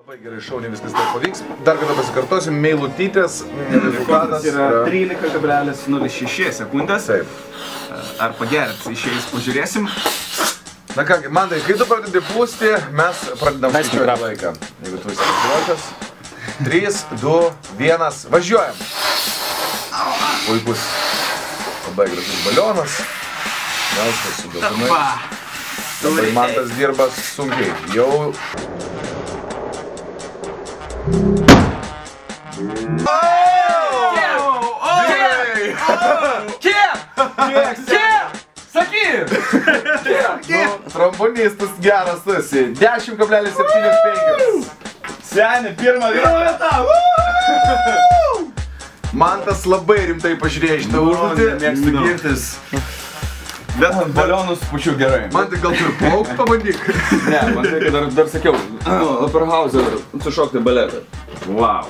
Labai gerai, šauniai viskas taip pavyks. Dar kartą pasikartosiu, Meilutytės rezultatas yra 13,06 sekundės. Taip. Ar pagerins, išėjus pažiūrėsim. Na kągi, Mantai, kai tu pradedi pūsti, mes pradedam skaičiuoti laiką. Jeigu tu esi pasiruošęs. 3, 2, 1, važiuojam. Puikus. Labai gražus balionas. Melskas su geltonai. Labai Mantas dirba sunkiai. Jau... Sakyk! Trombonistas geras tu esi. 10,75. Seni, pirmą vietą! Mantas labai rimtai pažiūrėjo šitą užduotį. Mėgstu girtis. Bet balionus pučiu gerai. Mantai, gal turi plaukt pabandyk? Ne, man reikia dar sakiau, Operhauser sušokti baletą. Wow.